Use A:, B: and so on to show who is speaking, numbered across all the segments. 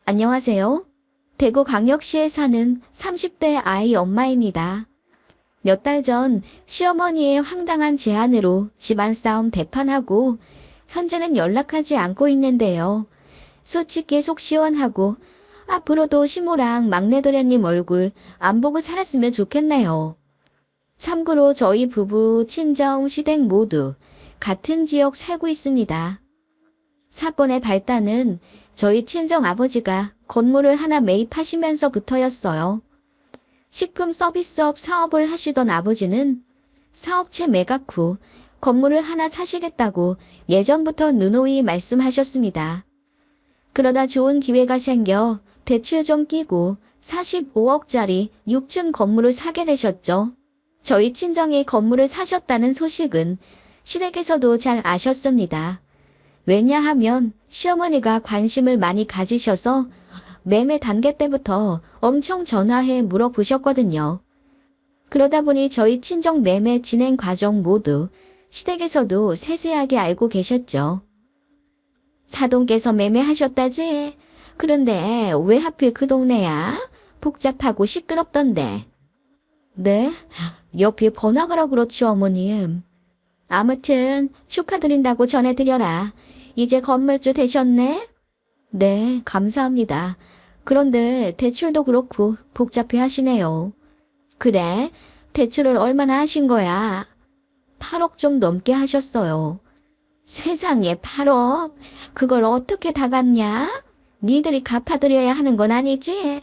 A: 안녕하세요. 대구광역시에 사는 30대 아이 엄마입니다. 몇 달 전 시어머니의 황당한 제안으로 집안 싸움 대판하고 현재는 연락하지 않고 있는데요. 솔직히 속 시원하고 앞으로도 시모랑 막내 도련님 얼굴 안 보고 살았으면 좋겠네요. 참고로 저희 부부, 친정, 시댁 모두 같은 지역 살고 있습니다. 사건의 발단은 저희 친정 아버지가 건물을 하나 매입하시면서부터였어요. 식품 서비스업 사업을 하시던 아버지는 사업체 매각 후 건물을 하나 사시겠다고 예전부터 누누이 말씀하셨습니다. 그러다 좋은 기회가 생겨 대출 좀 끼고 45억짜리 6층 건물을 사게 되셨죠. 저희 친정이 건물을 사셨다는 소식은 시댁에서도 잘 아셨습니다. 왜냐하면 시어머니가 관심을 많이 가지셔서 매매 단계 때부터 엄청 전화해 물어보셨거든요. 그러다 보니 저희 친정 매매 진행 과정 모두 시댁에서도 세세하게 알고 계셨죠. 사돈께서 매매하셨다지? 그런데 왜 하필 그 동네야? 복잡하고 시끄럽던데. 네? 옆이 번화가라 그렇지 어머님. 아무튼 축하드린다고 전해드려라. 이제 건물주 되셨네? 네, 감사합니다. 그런데 대출도 그렇고 복잡해 하시네요. 그래? 대출을 얼마나 하신 거야? 8억 좀 넘게 하셨어요. 세상에 8억? 그걸 어떻게 다 갚냐? 니들이 갚아드려야 하는 건 아니지?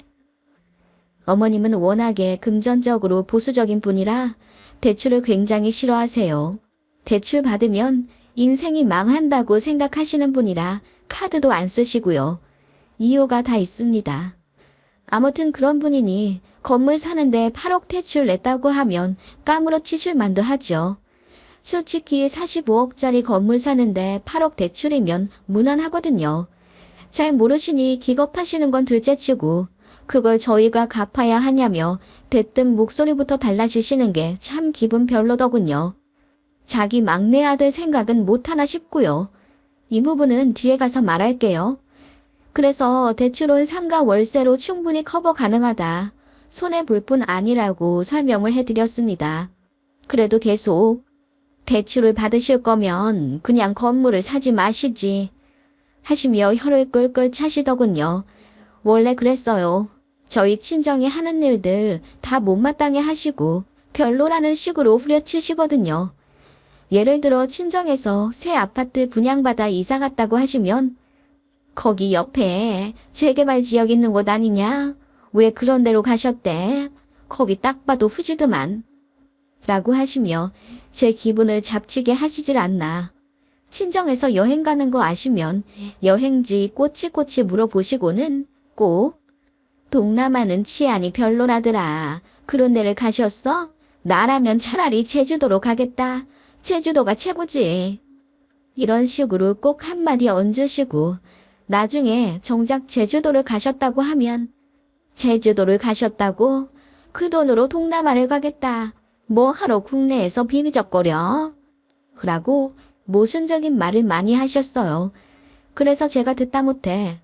A: 어머님은 워낙에 금전적으로 보수적인 분이라 대출을 굉장히 싫어하세요. 대출 받으면 인생이 망한다고 생각하시는 분이라 카드도 안 쓰시고요. 이유가 다 있습니다. 아무튼 그런 분이니 건물 사는데 8억 대출 냈다고 하면 까무러치실 만도 하죠. 솔직히 45억짜리 건물 사는데 8억 대출이면 무난하거든요. 잘 모르시니 기겁하시는 건 둘째치고 그걸 저희가 갚아야 하냐며 대뜸 목소리부터 달라지시는 게 참 기분 별로더군요. 자기 막내 아들 생각은 못하나 싶고요. 이 부분은 뒤에 가서 말할게요. 그래서 대출은 상가 월세로 충분히 커버 가능하다. 손해볼 뿐 아니라고 설명을 해드렸습니다. 그래도 계속 대출을 받으실 거면 그냥 건물을 사지 마시지 하시며 혀를 끌끌 차시더군요. 원래 그랬어요. 저희 친정이 하는 일들 다 못마땅해 하시고 별로라는 식으로 후려치시거든요. 예를 들어 친정에서 새 아파트 분양받아 이사 갔다고 하시면 거기 옆에 재개발 지역 있는 곳 아니냐? 왜 그런 데로 가셨대? 거기 딱 봐도 후지드만. 라고 하시며 제 기분을 잡치게 하시질 않나. 친정에서 여행 가는 거 아시면 여행지 꼬치꼬치 물어보시고는 꼭 동남아는 치안이 별로라더라. 그런 데를 가셨어? 나라면 차라리 제주도로 가겠다. 제주도가 최고지. 이런 식으로 꼭 한마디 얹으시고 나중에 정작 제주도를 가셨다고 하면 제주도를 가셨다고? 그 돈으로 동남아를 가겠다. 뭐 하러 국내에서 비비적거려? 라고 모순적인 말을 많이 하셨어요. 그래서 제가 듣다 못해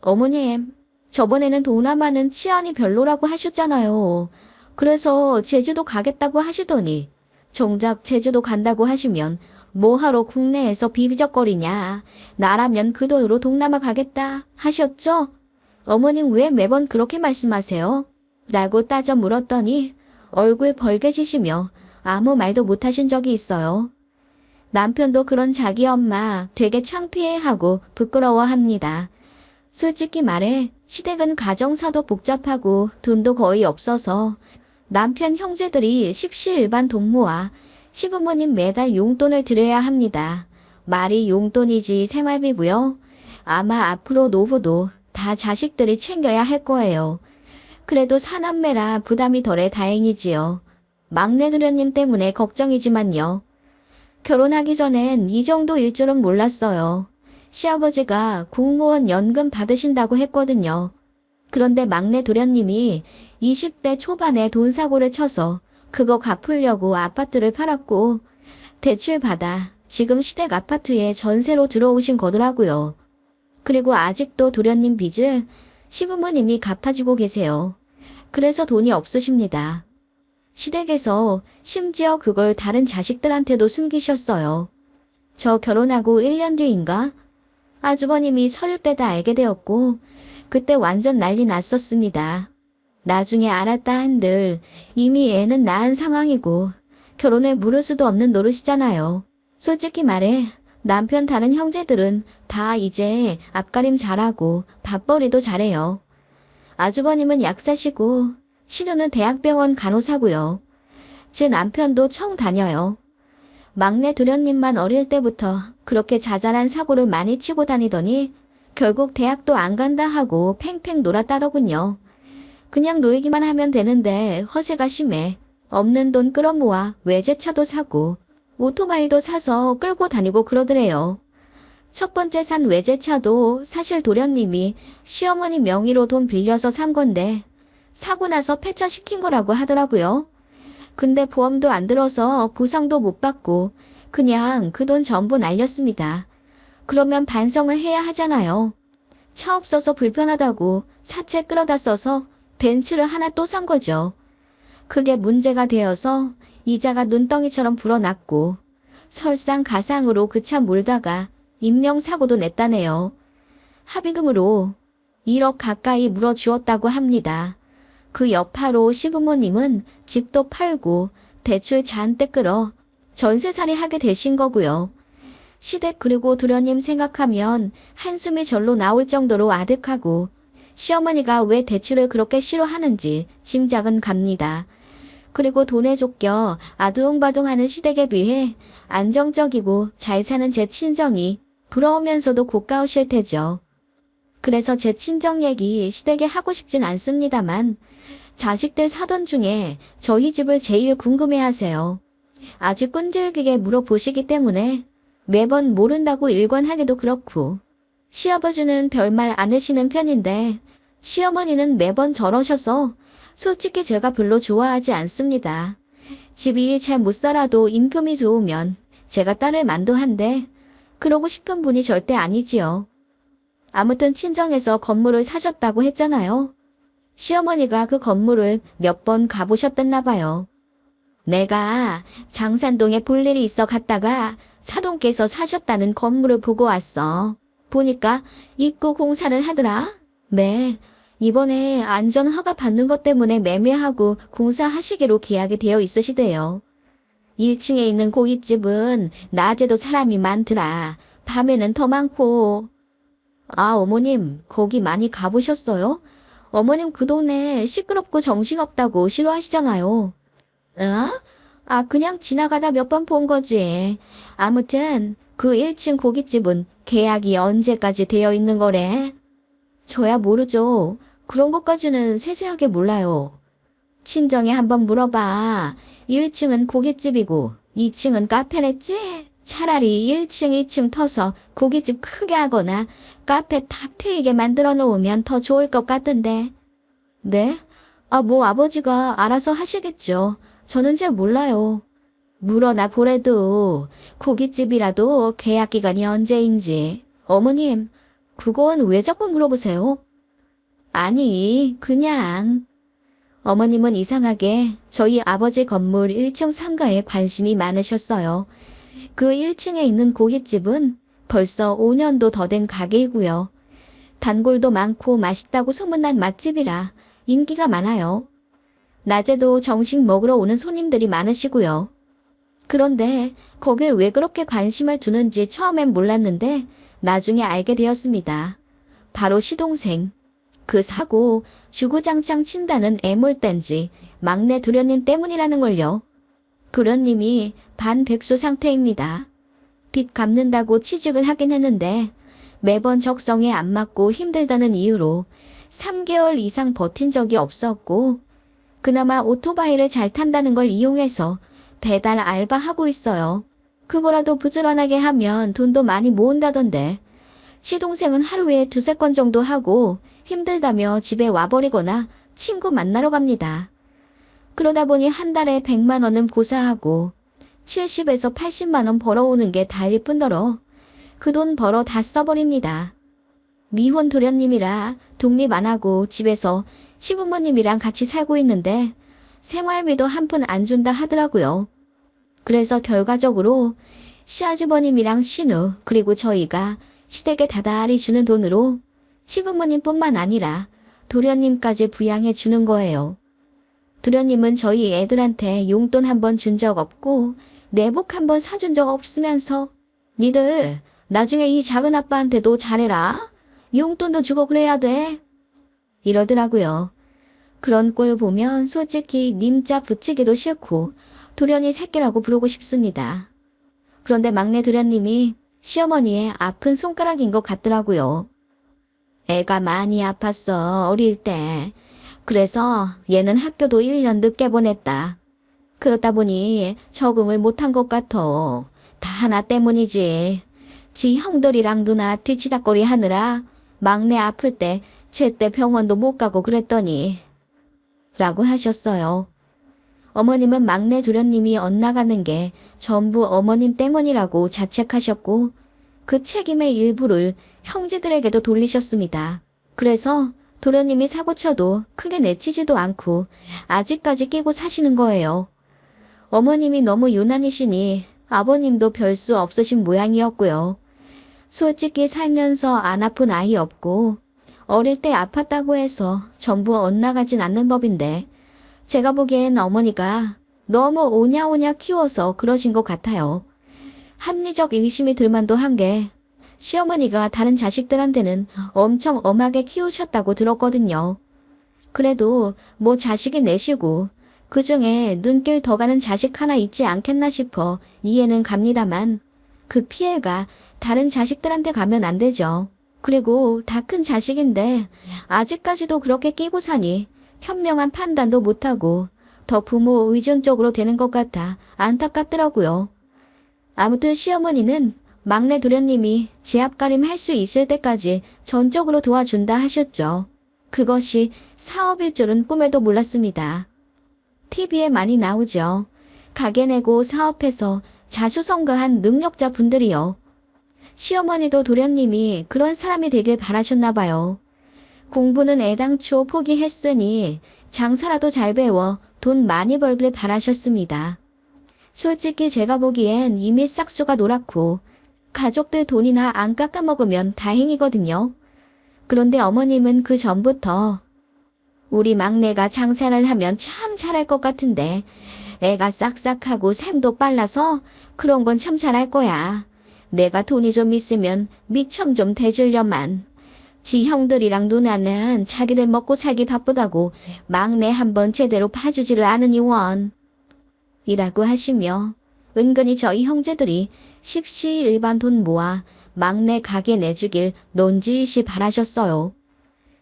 A: 어머님, 저번에는 동남아는 치안이 별로라고 하셨잖아요. 그래서 제주도 가겠다고 하시더니 정작 제주도 간다고 하시면 뭐하러 국내에서 비비적거리냐. 나라면 그 돈으로 동남아 가겠다 하셨죠? 어머님 왜 매번 그렇게 말씀하세요? 라고 따져 물었더니 얼굴 벌개지시며 아무 말도 못하신 적이 있어요. 남편도 그런 자기 엄마 되게 창피해하고 부끄러워합니다. 솔직히 말해 시댁은 가정사도 복잡하고 돈도 거의 없어서 남편 형제들이 십시일반 돈 모아 시부모님 매달 용돈을 드려야 합니다. 말이 용돈이지 생활비고요. 아마 앞으로 노후도 다 자식들이 챙겨야 할 거예요. 그래도 사남매라 부담이 덜해 다행이지요. 막내 도련님 때문에 걱정이지만요. 결혼하기 전엔 이 정도일 줄은 몰랐어요. 시아버지가 공무원 연금 받으신다고 했거든요. 그런데 막내 도련님이 20대 초반에 돈 사고를 쳐서 그거 갚으려고 아파트를 팔았고 대출 받아 지금 시댁 아파트에 전세로 들어오신 거더라고요. 그리고 아직도 도련님 빚을 시부모님이 갚아주고 계세요. 그래서 돈이 없으십니다. 시댁에서 심지어 그걸 다른 자식들한테도 숨기셨어요. 저 결혼하고 1년 뒤인가? 아주버님이 서류 때다 알게 되었고 그때 완전 난리 났었습니다. 나중에 알았다 한들 이미 애는 낳은 상황이고 결혼을 물을 수도 없는 노릇이잖아요. 솔직히 말해 남편 다른 형제들은 다 이제 앞가림 잘하고 밥벌이도 잘해요. 아주버님은 약사시고 시누는 대학병원 간호사고요. 제 남편도 청 다녀요. 막내 도련님만 어릴 때부터 그렇게 자잘한 사고를 많이 치고 다니더니 결국 대학도 안 간다 하고 팽팽 놀았다더군요. 그냥 놀기만 하면 되는데 허세가 심해. 없는 돈 끌어모아 외제차도 사고 오토바이도 사서 끌고 다니고 그러더래요. 첫 번째 산 외제차도 사실 도련님이 시어머니 명의로 돈 빌려서 산 건데 사고 나서 폐차시킨 거라고 하더라고요. 근데 보험도 안 들어서 보상도 못 받고 그냥 그 돈 전부 날렸습니다. 그러면 반성을 해야 하잖아요. 차 없어서 불편하다고 사채 끌어다 써서 벤츠를 하나 또 산 거죠. 그게 문제가 되어서 이자가 눈덩이처럼 불어났고 설상가상으로 그 차 몰다가 인명사고도 냈다네요. 합의금으로 1억 가까이 물어주었다고 합니다. 그 여파로 시부모님은 집도 팔고 대출 잔뜩 끌어 전세살이 하게 되신 거고요. 시댁 그리고 도련님 생각하면 한숨이 절로 나올 정도로 아득하고 시어머니가 왜 대출을 그렇게 싫어하는지 짐작은 갑니다. 그리고 돈에 쫓겨 아둥바둥하는 시댁에 비해 안정적이고 잘 사는 제 친정이 부러우면서도 고가우실 테죠. 그래서 제 친정 얘기 시댁에 하고 싶진 않습니다만 자식들 사돈 중에 저희 집을 제일 궁금해하세요. 아주 끈질기게 물어보시기 때문에 매번 모른다고 일관하기도 그렇고 시아버지는 별말 안 하시는 편인데 시어머니는 매번 저러셔서 솔직히 제가 별로 좋아하지 않습니다. 집이 잘 못 살아도 인품이 좋으면 제가 딸을 만두한데 그러고 싶은 분이 절대 아니지요. 아무튼 친정에서 건물을 사셨다고 했잖아요. 시어머니가 그 건물을 몇 번 가보셨댔나 봐요. 내가 장산동에 볼 일이 있어 갔다가 사돈께서 사셨다는 건물을 보고 왔어. 보니까 입구 공사를 하더라. 네, 이번에 안전 허가 받는 것 때문에 매매하고 공사하시기로 계약이 되어 있으시대요. 1층에 있는 고깃집은 낮에도 사람이 많더라. 밤에는 더 많고. 아, 어머님, 거기 많이 가보셨어요? 어머님 그 동네 시끄럽고 정신없다고 싫어하시잖아요. 어? 아, 그냥 지나가다 몇 번 본 거지. 아무튼 그 1층 고깃집은 계약이 언제까지 되어 있는 거래? 저야 모르죠. 그런 것까지는 세세하게 몰라요. 친정에 한번 물어봐. 1층은 고깃집이고 2층은 카페랬지? 차라리 1층, 2층 터서 고깃집 크게 하거나 카페 탁 트이게 만들어 놓으면 더 좋을 것 같던데. 네? 아, 뭐 아버지가 알아서 하시겠죠. 저는 잘 몰라요. 물어나 보래도 고깃집이라도 계약 기간이 언제인지. 어머님, 그건 왜 자꾸 물어보세요? 아니, 그냥. 어머님은 이상하게 저희 아버지 건물 1층 상가에 관심이 많으셨어요. 그 1층에 있는 고깃집은 벌써 5년도 더 된 가게이고요. 단골도 많고 맛있다고 소문난 맛집이라 인기가 많아요. 낮에도 정식 먹으러 오는 손님들이 많으시고요. 그런데 거길 왜 그렇게 관심을 두는지 처음엔 몰랐는데 나중에 알게 되었습니다. 바로 시동생. 그 사고 주구장창 친다는 애물단지 막내 도련님 때문이라는 걸요. 도련님이 반백수 상태입니다. 빚 갚는다고 취직을 하긴 했는데 매번 적성에 안 맞고 힘들다는 이유로 3개월 이상 버틴 적이 없었고 그나마 오토바이를 잘 탄다는 걸 이용해서 배달 알바하고 있어요. 그거라도 부지런하게 하면 돈도 많이 모은다던데 시동생은 하루에 2~3건 정도 하고 힘들다며 집에 와버리거나 친구 만나러 갑니다. 그러다 보니 한 달에 100만 원은 고사하고 70에서 80만 원 벌어오는 게 달릴 뿐더러 그 돈 벌어 다 써버립니다. 미혼 도련님이라 독립 안 하고 집에서 시부모님이랑 같이 살고 있는데 생활비도 한 푼 안 준다 하더라고요. 그래서 결과적으로 시아주버님이랑 신우 그리고 저희가 시댁에 다달이 주는 돈으로 시부모님뿐만 아니라 도련님까지 부양해 주는 거예요. 도련님은 저희 애들한테 용돈 한 번 준 적 없고 내복 한 번 사준 적 없으면서 니들 나중에 이 작은 아빠한테도 잘해라. 용돈도 주고 그래야 돼. 이러더라고요. 그런 꼴 보면 솔직히 님자 붙이기도 싫고 도련이 새끼라고 부르고 싶습니다. 그런데 막내 도련님이 시어머니의 아픈 손가락인 것 같더라고요. 애가 많이 아팠어, 어릴 때. 그래서 얘는 학교도 1년 늦게 보냈다. 그러다 보니 적응을 못한 것 같아. 다 나 때문이지. 지 형들이랑 누나 뒤치다꺼리 하느라 막내 아플 때 제때 병원도 못 가고 그랬더니 라고 하셨어요. 어머님은 막내 도련님이 엇나가는 게 전부 어머님 때문이라고 자책하셨고 그 책임의 일부를 형제들에게도 돌리셨습니다. 그래서 도련님이 사고쳐도 크게 내치지도 않고 아직까지 끼고 사시는 거예요. 어머님이 너무 유난이시니 아버님도 별 수 없으신 모양이었고요. 솔직히 살면서 안 아픈 아이 없고 어릴 때 아팠다고 해서 전부 엇나가진 않는 법인데 제가 보기엔 어머니가 너무 오냐오냐 키워서 그러신 것 같아요. 합리적 의심이 들만도 한 게 시어머니가 다른 자식들한테는 엄청 엄하게 키우셨다고 들었거든요. 그래도 뭐 자식이 넷이고 그중에 눈길 더 가는 자식 하나 있지 않겠나 싶어 이해는 갑니다만 그 피해가 다른 자식들한테 가면 안 되죠. 그리고 다 큰 자식인데 아직까지도 그렇게 끼고 사니 현명한 판단도 못하고 더 부모 의존적으로 되는 것 같아 안타깝더라고요. 아무튼 시어머니는 막내 도련님이 제압가림 할 수 있을 때까지 전적으로 도와준다 하셨죠. 그것이 사업일 줄은 꿈에도 몰랐습니다. TV에 많이 나오죠. 가게 내고 사업해서 자수성가한 능력자 분들이요. 시어머니도 도련님이 그런 사람이 되길 바라셨나 봐요. 공부는 애당초 포기했으니 장사라도 잘 배워 돈 많이 벌길 바라셨습니다. 솔직히 제가 보기엔 이미 싹수가 노랗고 가족들 돈이나 안 깎아먹으면 다행이거든요. 그런데 어머님은 그 전부터 우리 막내가 장사를 하면 참 잘할 것 같은데 애가 싹싹하고 샘도 빨라서 그런 건 참 잘할 거야. 내가 돈이 좀 있으면 미청 좀 대주려만. 지 형들이랑 누나는 자기들 먹고 살기 바쁘다고 막내 한번 제대로 봐주지를 않으니 원. 이라고 하시며 은근히 저희 형제들이 십시일반 돈 모아 막내 가게 내주길 논지시 바라셨어요.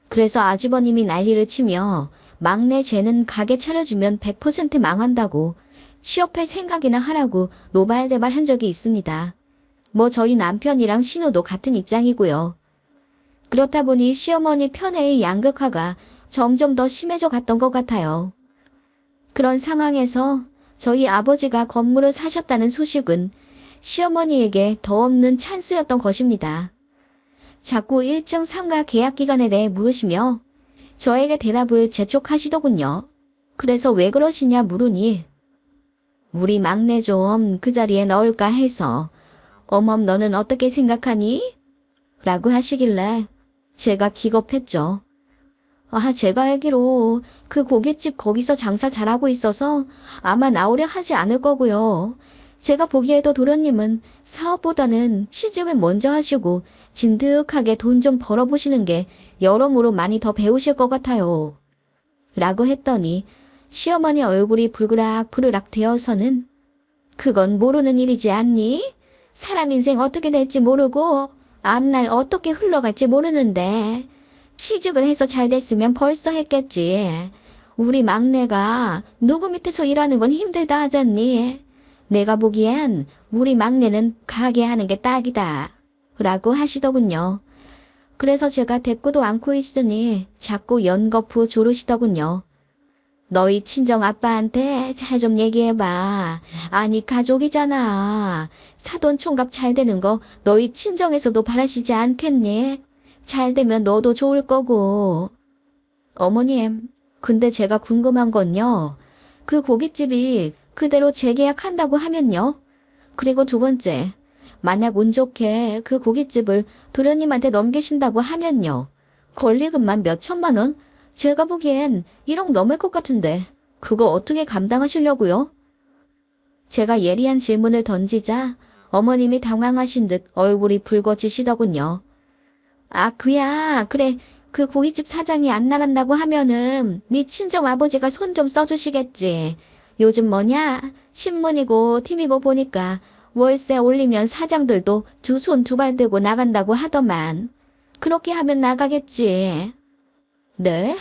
A: 그래서 아주버님이 난리를 치며 막내 쟤는 가게 차려주면 100% 망한다고 취업할 생각이나 하라고 노발대발 한 적이 있습니다. 뭐 저희 남편이랑 신우도 같은 입장이고요. 그렇다 보니 시어머니 편애의 양극화가 점점 더 심해져 갔던 것 같아요. 그런 상황에서 저희 아버지가 건물을 사셨다는 소식은 시어머니에게 더 없는 찬스였던 것입니다. 자꾸 1층 상가 계약 기간에 대해 물으시며 저에게 대답을 재촉하시더군요. 그래서 왜 그러시냐 물으니 우리 막내 좀 그 자리에 넣을까 해서 어멈 너는 어떻게 생각하니? 라고 하시길래 제가 기겁했죠. 제가 알기로 그 고깃집 거기서 장사 잘하고 있어서 아마 나오려 하지 않을 거고요. 제가 보기에도 도련님은 사업보다는 취직을 먼저 하시고 진득하게 돈 좀 벌어보시는 게 여러모로 많이 더 배우실 것 같아요. 라고 했더니 시어머니 얼굴이 불그락불그락 되어서는 그건 모르는 일이지 않니? 사람 인생 어떻게 될지 모르고 앞날 어떻게 흘러갈지 모르는데 취직을 해서 잘 됐으면 벌써 했겠지. 우리 막내가 누구 밑에서 일하는 건 힘들다 하잖니. 내가 보기엔 우리 막내는 가게 하는 게 딱이다. 라고 하시더군요. 그래서 제가 대꾸도 않고 있으니 자꾸 연거푸 조르시더군요. 너희 친정 아빠한테 잘 좀 얘기해봐. 아니 가족이잖아. 사돈 총각 잘 되는 거 너희 친정에서도 바라시지 않겠니? 잘 되면 너도 좋을 거고. 어머님, 근데 제가 궁금한 건요. 그 고깃집이 그대로 재계약한다고 하면요. 그리고 두 번째, 만약 운 좋게 그 고깃집을 도련님한테 넘기신다고 하면요. 권리금만 몇 천만 원? 제가 보기엔 1억 넘을 것 같은데 그거 어떻게 감당하시려고요? 제가 예리한 질문을 던지자 어머님이 당황하신 듯 얼굴이 붉어지시더군요. 아, 그래. 그 고깃집 사장이 안 나간다고 하면은 네 친정 아버지가 손 좀 써주시겠지. 요즘 뭐냐? 신문이고 TV고 보니까 월세 올리면 사장들도 두 손 두 발 들고 나간다고 하더만. 그렇게 하면 나가겠지. 네?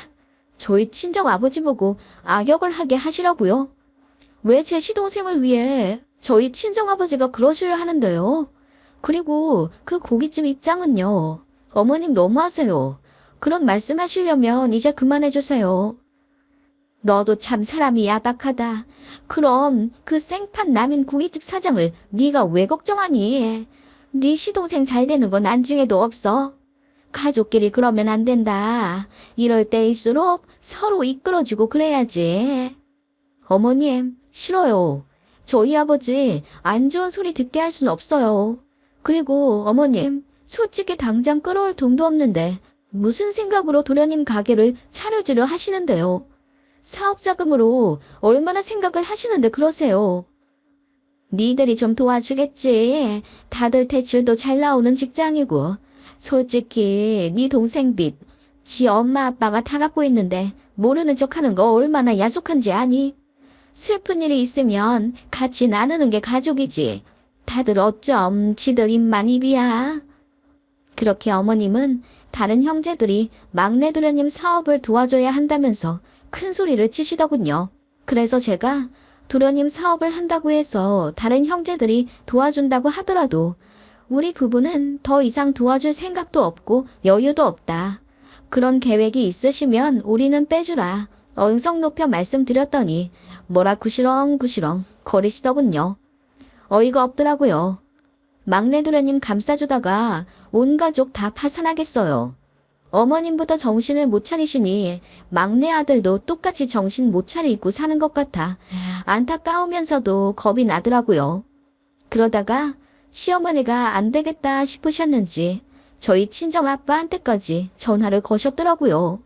A: 저희 친정 아버지 보고 악역을 하게 하시라고요? 왜 제 시동생을 위해 저희 친정 아버지가 그러시려 하는데요? 그리고 그 고깃집 입장은요. 어머님 너무하세요. 그런 말씀하시려면 이제 그만해주세요. 너도 참 사람이 야박하다. 그럼 그 생판 남인 고깃집 사장을 네가 왜 걱정하니? 네 시동생 잘 되는 건 안중에도 없어. 가족끼리 그러면 안 된다. 이럴 때일수록 서로 이끌어주고 그래야지. 어머님, 싫어요. 저희 아버지 안 좋은 소리 듣게 할 순 없어요. 그리고 어머님, 솔직히 당장 끌어올 돈도 없는데 무슨 생각으로 도련님 가게를 차려주려 하시는데요. 사업 자금으로 얼마나 생각을 하시는데 그러세요. 니들이 좀 도와주겠지. 다들 대출도 잘 나오는 직장이고. 솔직히 네 동생 빚, 지 엄마 아빠가 다 갖고 있는데 모르는 척하는 거 얼마나 야속한지 아니? 슬픈 일이 있으면 같이 나누는 게 가족이지. 다들 어쩜 지들 입만 입이야. 그렇게 어머님은 다른 형제들이 막내 도련님 사업을 도와줘야 한다면서 큰 소리를 치시더군요. 그래서 제가 도련님 사업을 한다고 해서 다른 형제들이 도와준다고 하더라도 우리 부부는 더 이상 도와줄 생각도 없고 여유도 없다. 그런 계획이 있으시면 우리는 빼주라. 언성 높여 말씀드렸더니 뭐라 구시렁구시렁 거리시더군요. 어이가 없더라고요. 막내 도련님 감싸주다가 온 가족 다 파산하겠어요. 어머님보다 정신을 못 차리시니 막내 아들도 똑같이 정신 못 차리고 사는 것 같아 안타까우면서도 겁이 나더라고요. 그러다가 시어머니가 안 되겠다 싶으셨는지 저희 친정 아빠한테까지 전화를 거셨더라고요.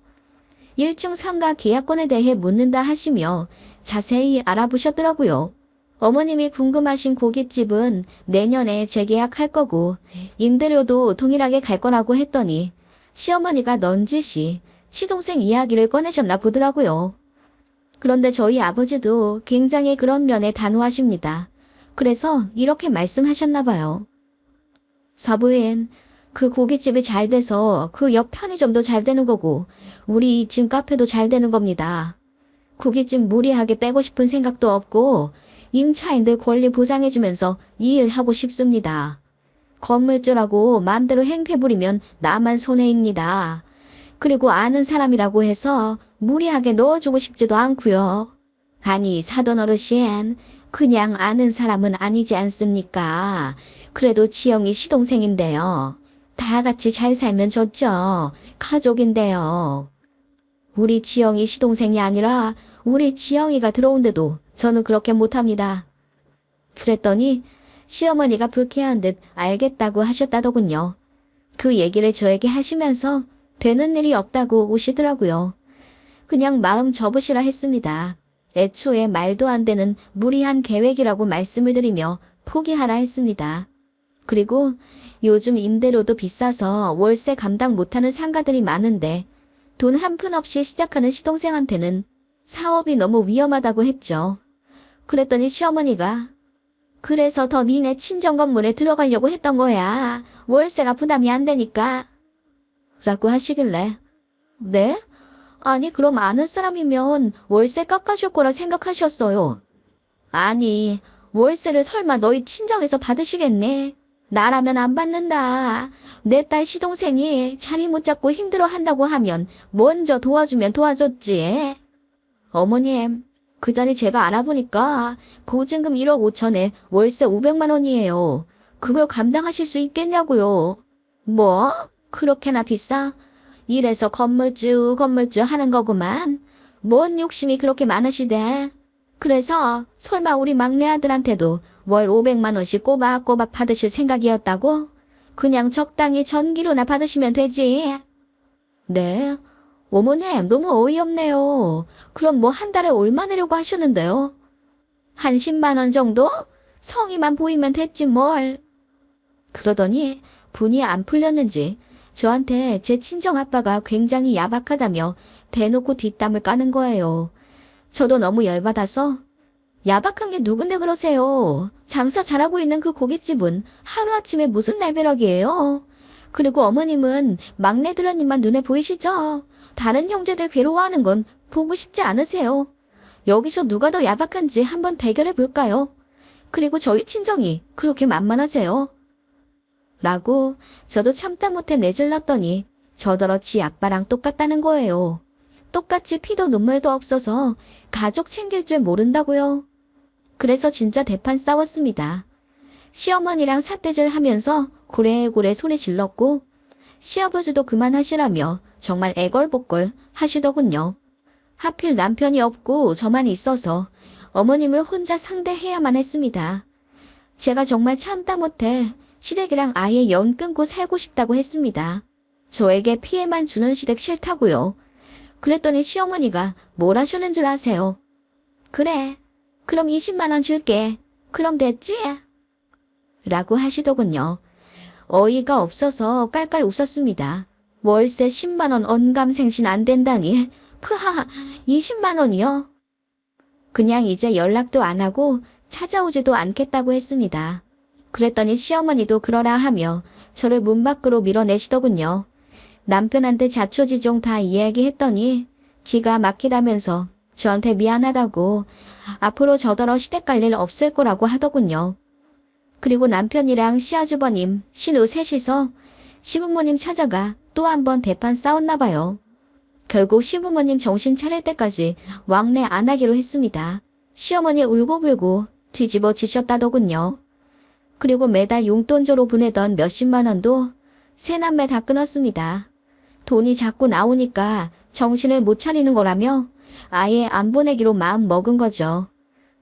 A: 1층 상가 계약권에 대해 묻는다 하시며 자세히 알아보셨더라고요. 어머님이 궁금하신 고깃집은 내년에 재계약할 거고 임대료도 동일하게 갈 거라고 했더니 시어머니가 넌지시 시동생 이야기를 꺼내셨나 보더라고요. 그런데 저희 아버지도 굉장히 그런 면에 단호하십니다. 그래서 이렇게 말씀하셨나 봐요. 사부인, 그 고깃집이 잘 돼서 그 옆 편의점도 잘 되는 거고 우리 2층 카페도 잘 되는 겁니다. 고깃집 무리하게 빼고 싶은 생각도 없고 임차인들 권리 보장해주면서 이 일 하고 싶습니다. 건물주라고 마음대로 행패 부리면 나만 손해입니다. 그리고 아는 사람이라고 해서 무리하게 넣어주고 싶지도 않고요. 아니 사돈 어르신, 그냥 아는 사람은 아니지 않습니까? 그래도 지영이 시동생인데요. 다 같이 잘 살면 좋죠. 가족인데요. 우리 지영이 시동생이 아니라 우리 지영이가 들어온데도 저는 그렇게 못합니다. 그랬더니 시어머니가 불쾌한 듯 알겠다고 하셨다더군요. 그 얘기를 저에게 하시면서 되는 일이 없다고 우시더라고요. 그냥 마음 접으시라 했습니다. 애초에 말도 안 되는 무리한 계획이라고 말씀을 드리며 포기하라 했습니다. 그리고 요즘 임대료도 비싸서 월세 감당 못하는 상가들이 많은데 돈 한 푼 없이 시작하는 시동생한테는 사업이 너무 위험하다고 했죠. 그랬더니 시어머니가 그래서 더 니네 친정 건물에 들어가려고 했던 거야. 월세가 부담이 안 되니까. 라고 하시길래 네? 아니 그럼 아는 사람이면 월세 깎아줄 거라 생각하셨어요. 아니 월세를 설마 너희 친정에서 받으시겠네. 나라면 안 받는다. 내 딸 시동생이 자리 못 잡고 힘들어 한다고 하면 먼저 도와주면 도와줬지. 어머님, 그 자리 제가 알아보니까 보증금 1억 5천에 월세 500만 원이에요. 그걸 감당하실 수 있겠냐고요. 뭐? 그렇게나 비싸? 이래서 건물주 하는 거구만. 뭔 욕심이 그렇게 많으시대. 그래서 설마 우리 막내 아들한테도 월 500만 원씩 꼬박꼬박 받으실 생각이었다고? 그냥 적당히 전기료나 받으시면 되지. 네. 어머님, 너무 어이없네요. 그럼 뭐 한 달에 얼마 내려고 하셨는데요? 한 10만 원 정도? 성의만 보이면 됐지 뭘. 그러더니 분이 안 풀렸는지 저한테 제 친정아빠가 굉장히 야박하다며 대놓고 뒷담을 까는 거예요. 저도 너무 열받아서 야박한 게 누군데 그러세요. 장사 잘하고 있는 그 고깃집은 하루아침에 무슨 날벼락이에요. 그리고 어머님은 막내 들어님만 눈에 보이시죠? 다른 형제들 괴로워하는 건 보고 싶지 않으세요. 여기서 누가 더 야박한지 한번 대결해 볼까요? 그리고 저희 친정이 그렇게 만만하세요? 라고 저도 참다 못해 내질렀더니 저더러 지 아빠랑 똑같다는 거예요. 똑같이 피도 눈물도 없어서 가족 챙길 줄 모른다고요. 그래서 진짜 대판 싸웠습니다. 시어머니랑 삿대질 하면서 고래고래 소리 질렀고 시아버지도 그만하시라며 정말 애걸복걸 하시더군요. 하필 남편이 없고 저만 있어서 어머님을 혼자 상대해야만 했습니다. 제가 정말 참다 못해 시댁이랑 아예 연 끊고 살고 싶다고 했습니다. 저에게 피해만 주는 시댁 싫다고요. 그랬더니 시어머니가 뭘 하셨는 줄 아세요? 그래, 그럼 20만 원 줄게. 그럼 됐지? 라고 하시더군요. 어이가 없어서 깔깔 웃었습니다. 월세 10만 원 언감생신 안 된다니. 크하하, 20만 원이요? 그냥 이제 연락도 안 하고 찾아오지도 않겠다고 했습니다. 그랬더니 시어머니도 그러라 하며 저를 문 밖으로 밀어내시더군요. 남편한테 자초지종 다 이야기했더니 기가 막히다면서 저한테 미안하다고 앞으로 저더러 시댁 갈 일 없을 거라고 하더군요. 그리고 남편이랑 시아주버님, 신우 셋이서 시부모님 찾아가 또 한 번 대판 싸웠나 봐요. 결국 시부모님 정신 차릴 때까지 왕래 안 하기로 했습니다. 시어머니 울고불고 뒤집어 지셨다더군요. 그리고 매달 용돈조로 보내던 몇십만 원도 세 남매 다 끊었습니다. 돈이 자꾸 나오니까 정신을 못 차리는 거라며 아예 안 보내기로 마음 먹은 거죠.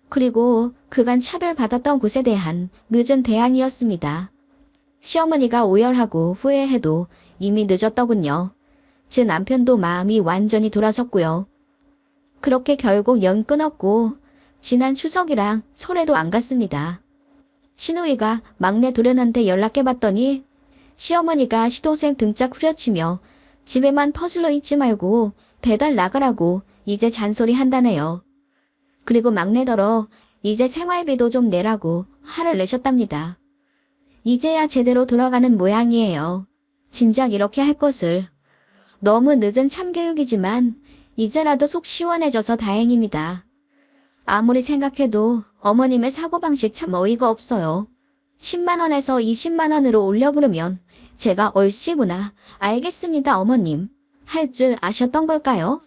A: 그리고 그간 차별받았던 곳에 대한 늦은 대안이었습니다. 시어머니가 오열하고 후회해도 이미 늦었더군요. 제 남편도 마음이 완전히 돌아섰고요. 그렇게 결국 연 끊었고 지난 추석이랑 설에도 안 갔습니다. 시누이가 막내 도련한테 연락해봤더니 시어머니가 시동생 등짝 후려치며 집에만 퍼질러 있지 말고 배달 나가라고 이제 잔소리 한다네요. 그리고 막내더러 이제 생활비도 좀 내라고 화를 내셨답니다. 이제야 제대로 돌아가는 모양이에요. 진작 이렇게 할 것을. 너무 늦은 참교육이지만 이제라도 속 시원해져서 다행입니다. 아무리 생각해도 어머님의 사고방식 참 어이가 없어요. 10만 원에서 20만 원으로 올려 부르면 제가 얼씨구나. 알겠습니다 어머님. 할 줄 아셨던 걸까요?